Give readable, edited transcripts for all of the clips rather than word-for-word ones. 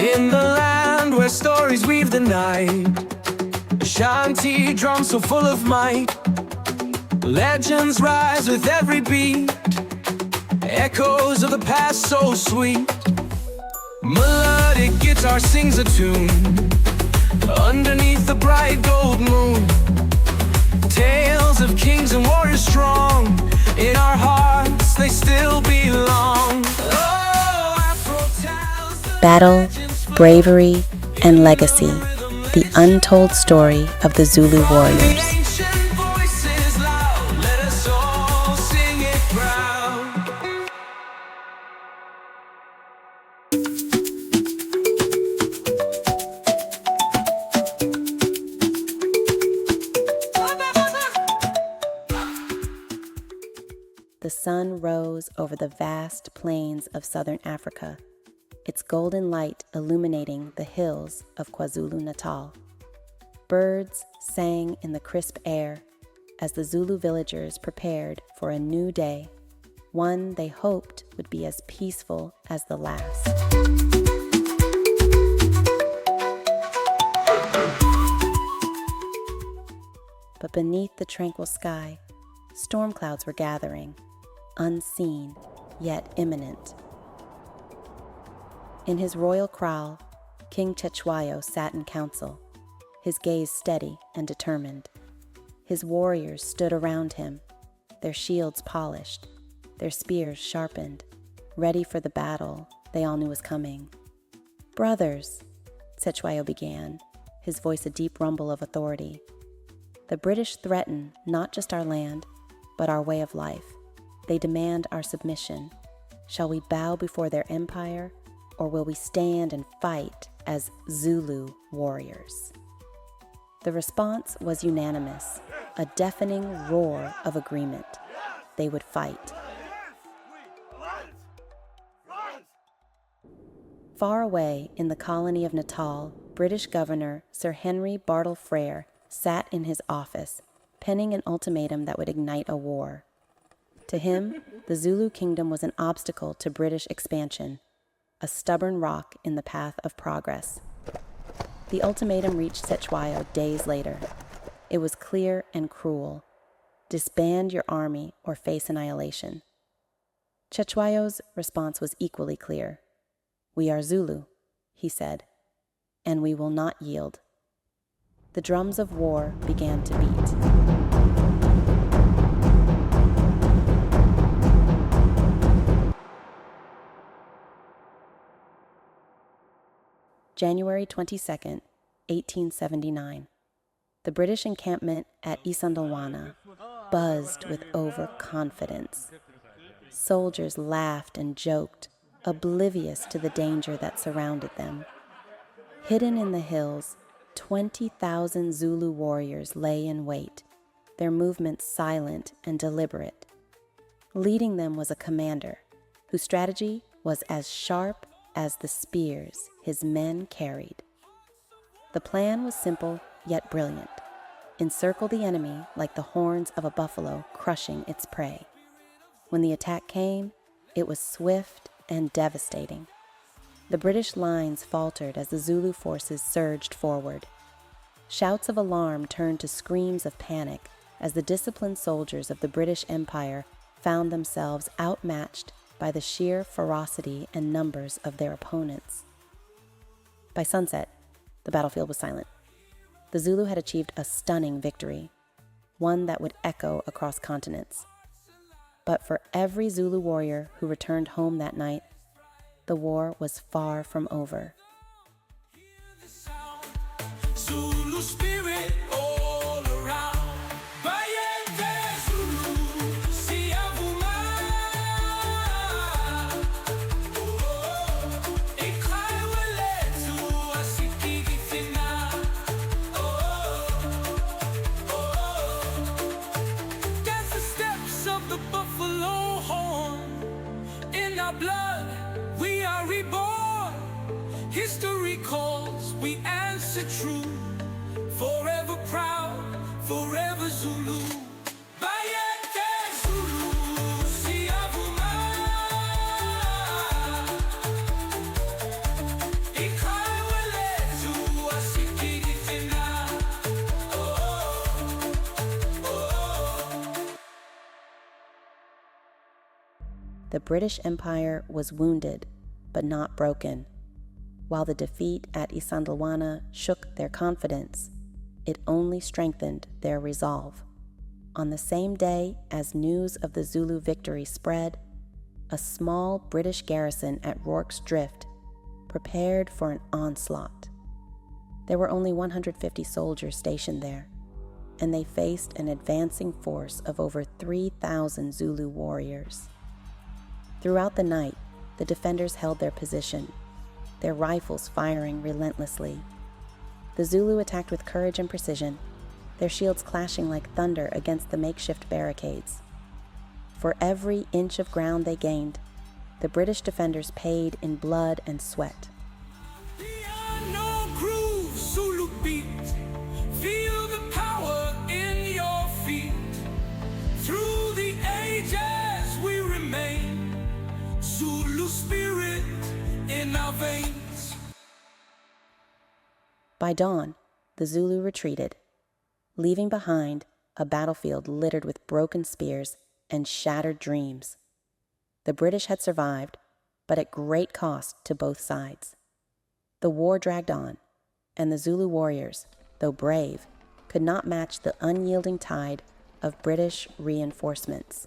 In the land where stories weave the night, a shanty drum so full of might. Legends rise with every beat, echoes of the past so sweet. Melodic guitar sings a tune underneath the bright gold moon. Tales of kings and warriors strong, in our hearts they still belong. Oh, Afro tells the Battle, bravery, and legacy, the untold story of the Zulu warriors. ancient voices loud, let us all sing it proud. The sun rose over the vast plains of southern Africa, its golden light illuminating the hills of KwaZulu-Natal. Birds sang in the crisp air as the Zulu villagers prepared for a new day, one they hoped would be as peaceful as the last. But beneath the tranquil sky, storm clouds were gathering, unseen yet imminent. In his royal kraal, King Cetshwayo sat in council, his gaze steady and determined. His warriors stood around him, their shields polished, their spears sharpened, ready for the battle they all knew was coming. "Brothers," Cetshwayo began, his voice a deep rumble of authority. "The British threaten not just our land, but our way of life. They demand our submission. Shall we bow before their empire, or will we stand and fight as Zulu warriors?" The response was unanimous, a deafening roar of agreement. They would fight. Far away in the colony of Natal, British Governor Sir Henry Bartle Frere sat in his office, penning an ultimatum that would ignite a war. To him, the Zulu Kingdom was an obstacle to British expansion, a stubborn rock in the path of progress. The ultimatum reached Cetshwayo days later. It was clear and cruel. Disband your army or face annihilation. Cetshwayo's response was equally clear. "We are Zulu," he said, "and we will not yield." The drums of war began to beat. January 22nd, 1879. The British encampment at Isandlwana buzzed with overconfidence. Soldiers laughed and joked, oblivious to the danger that surrounded them. Hidden in the hills, 20,000 Zulu warriors lay in wait, their movements silent and deliberate. Leading them was a commander, whose strategy was as sharp as the spears his men carried. The plan was simple yet brilliant. Encircle the enemy like the horns of a buffalo crushing its prey. When the attack came, it was swift and devastating. The British lines faltered as the Zulu forces surged forward. Shouts of alarm turned to screams of panic as the disciplined soldiers of the British Empire found themselves outmatched by the sheer ferocity and numbers of their opponents. By sunset, the battlefield was silent. The Zulu had achieved a stunning victory, one that would echo across continents. But for every Zulu warrior who returned home that night, the war was far from over. Zulu spirit all around. Blood, we are reborn. History calls, we answer true. Forever proud, forever Zulu. Zulu, the British Empire was wounded but not broken. While the defeat at Isandlwana shook their confidence, it only strengthened their resolve. On the same day as news of the Zulu victory spread, a small British garrison at Rorke's Drift prepared for an onslaught. There were only 150 soldiers stationed there, and they faced an advancing force of over 3,000 Zulu warriors. Throughout the night, the defenders held their position, their rifles firing relentlessly. The Zulu attacked with courage and precision, their shields clashing like thunder against the makeshift barricades. For every inch of ground they gained, the British defenders paid in blood and sweat. Zulu beat, feel the power in your feet. Through the ages we remain, Zulu spirit in our veins. By dawn, the Zulu retreated, leaving behind a battlefield littered with broken spears and shattered dreams. The British had survived, but at great cost to both sides. The war dragged on, and the Zulu warriors, though brave, could not match the unyielding tide of British reinforcements.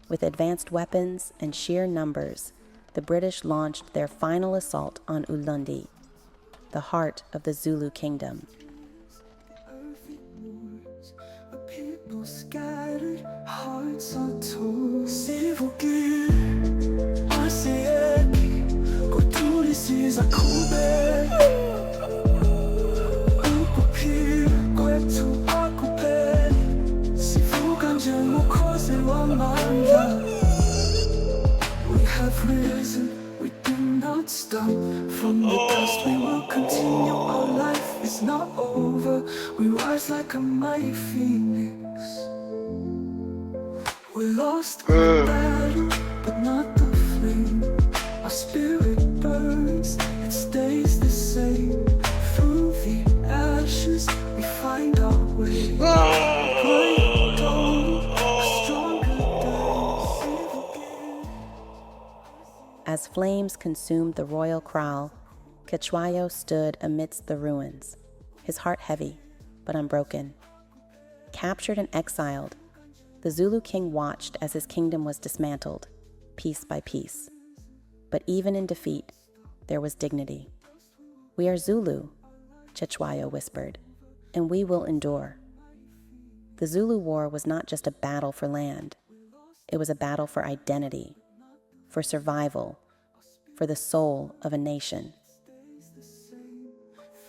With advanced weapons and sheer numbers, the British launched their final assault on Ulundi, the heart of the Zulu Kingdom. People scattered, hearts are torn. We have risen, we do not stop. From the dust we will continue. Our life is not over. We rise like a mighty phoenix. We lost the battle, but not the flame. Our spirit burns, it stays the same. Through the ashes we find our way. Bright dawn, a stronger day. As flames consumed the royal kraal, Cetshwayo stood amidst the ruins, his heart heavy but unbroken. Captured and exiled, the Zulu king watched as his kingdom was dismantled, piece by piece. But even in defeat, there was dignity. "We are Zulu," Cetshwayo whispered, "and we will endure." The Zulu War was not just a battle for land. It was a battle for identity, for survival, for the soul of a nation.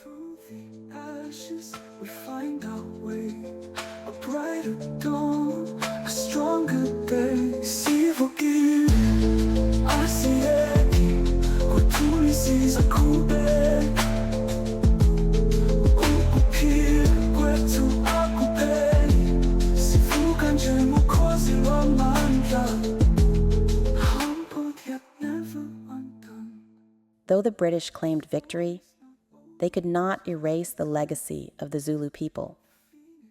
Through the ashes we find our way. A brighter dawn, a stronger day. Sivuki, asieki, kutulisiza kube. Ukuphi kwethu akupeli. Sivuka nje mukhosi wamandla. Humbled yet never undone. Though the British claimed victory, they could not erase the legacy of the Zulu people,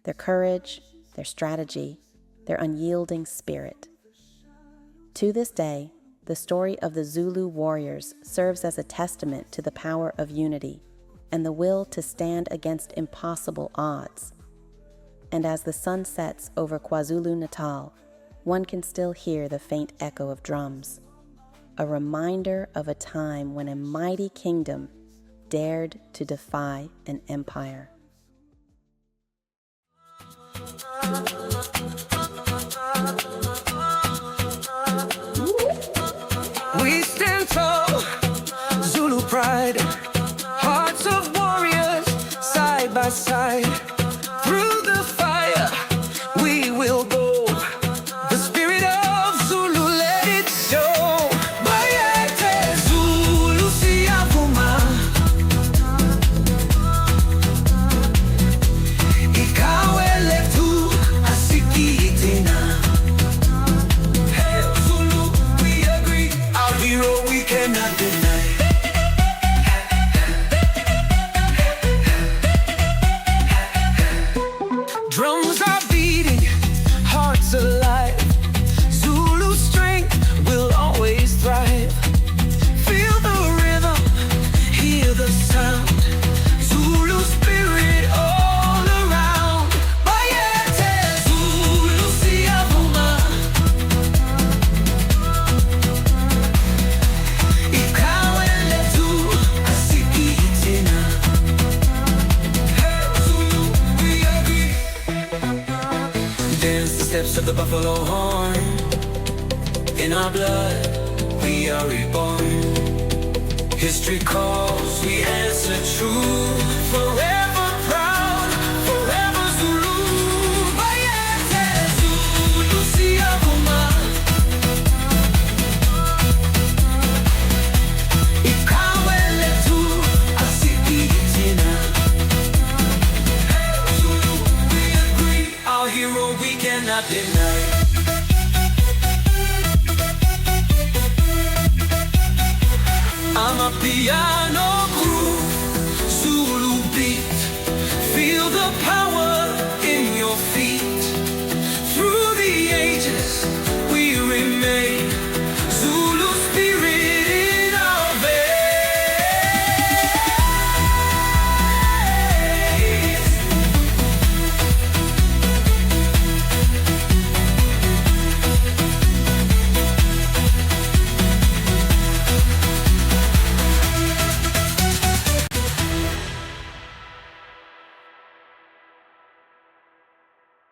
their courage, their strategy, their unyielding spirit. To this day, the story of the Zulu warriors serves as a testament to the power of unity and the will to stand against impossible odds. And as the sun sets over KwaZulu-Natal, one can still hear the faint echo of drums, a reminder of a time when a mighty kingdom dared to defy an empire. We stand tall, Zulu pride, hearts of warriors, side by side. Through the fire, we will go. The spirit of Zulu, let it show. Bayete Zulu siyavuma. dance the steps of the buffalo horn. In our blood, we are reborn. History calls, we answer true. Forever proud, forever Zulu. Bayete Zulu siyavuma. Ikawe lethu asikitina. Hey Zulu, we agree. Our hero we cannot deny. Piano groove, Zulu beat. Feel the power in your feet. Through the ages we remain. Zulu spirit in our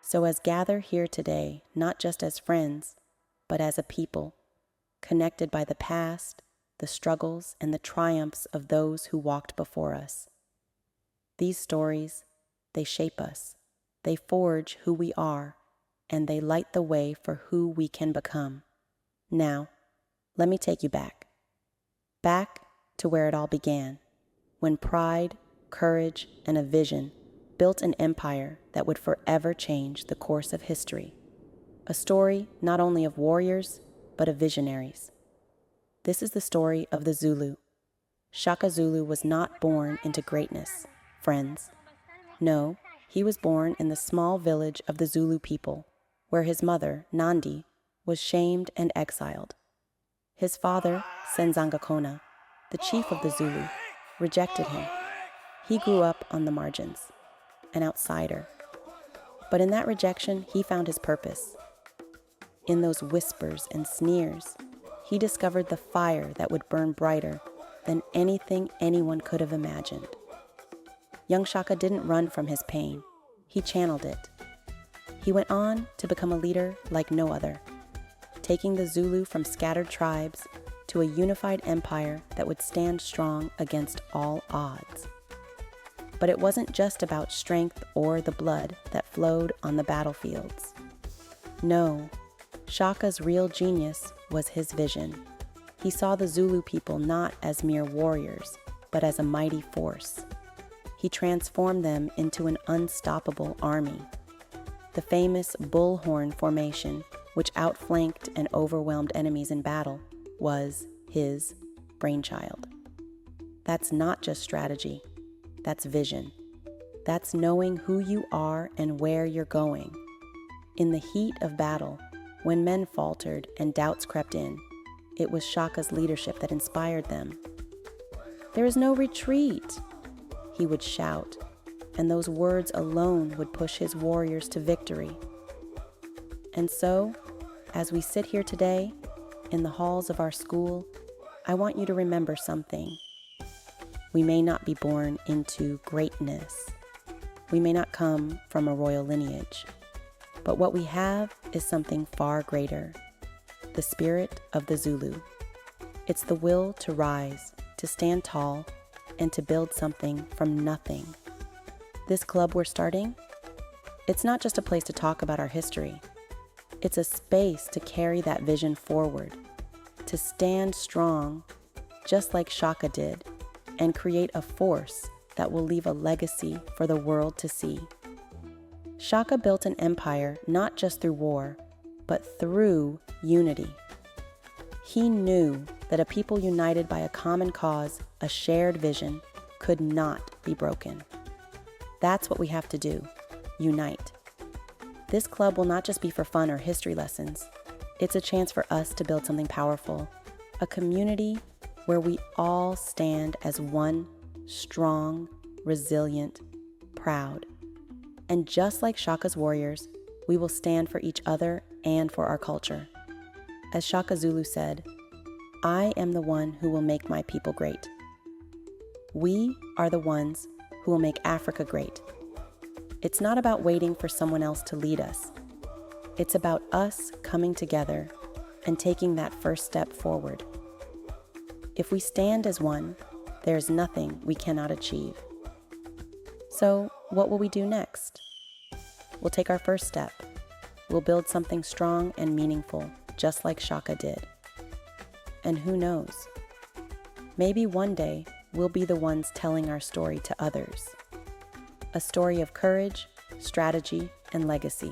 So as gather here today, not just as friends, but as a people, connected by the past, the struggles, and the triumphs of those who walked before us. These stories, they shape us, they forge who we are, and they light the way for who we can become. Now, let me take you back to where it all began, when pride, courage, and a vision built an empire that would forever change the course of history. A story not only of warriors, but of visionaries. This is the story of the Zulu. Shaka Zulu was not born into greatness, friends. No, he was born in the small village of the Zulu people, where his mother, Nandi, was shamed and exiled. His father, Senzangakona, the chief of the Zulu, rejected him. He grew up on the margins, an outsider. But in that rejection, he found his purpose. In those whispers and sneers, he discovered the fire that would burn brighter than anything anyone could have imagined. Young Shaka didn't run from his pain. He channeled it. He went on to become a leader like no other, taking the Zulu from scattered tribes to a unified empire that would stand strong against all odds. But it wasn't just about strength or the blood that flowed on the battlefields. No, Shaka's real genius was his vision. He saw the Zulu people not as mere warriors, but as a mighty force. He transformed them into an unstoppable army. The famous bullhorn formation, which outflanked and overwhelmed enemies in battle, was his brainchild. That's not just strategy. That's vision. That's knowing who you are and where you're going. In the heat of battle, when men faltered and doubts crept in, it was Shaka's leadership that inspired them. "There is no retreat," he would shout, and those words alone would push his warriors to victory. And so, as we sit here today, in the halls of our school, I want you to remember something. We may not be born into greatness. We may not come from a royal lineage. But what we have is something far greater. The spirit of the Zulu. It's the will to rise, to stand tall, and to build something from nothing. This club we're starting, it's not just a place to talk about our history. It's a space to carry that vision forward, to stand strong, just like Shaka did, and create a force that will leave a legacy for the world to see. Shaka built an empire not just through war, but through unity. He knew that a people united by a common cause, a shared vision, could not be broken. That's what we have to do, unite. This club will not just be for fun or history lessons. It's a chance for us to build something powerful, a community where we all stand as one, strong, resilient, proud. And just like Shaka's warriors, we will stand for each other and for our culture. As Shaka Zulu said, "I am the one who will make my people great." We are the ones who will make Africa great. It's not about waiting for someone else to lead us. It's about us coming together and taking that first step forward. If we stand as one, there's nothing we cannot achieve. So, what will we do next? We'll take our first step. We'll build something strong and meaningful, just like Shaka did. And who knows? Maybe one day we'll be the ones telling our story to others. A story of courage, strategy, and legacy.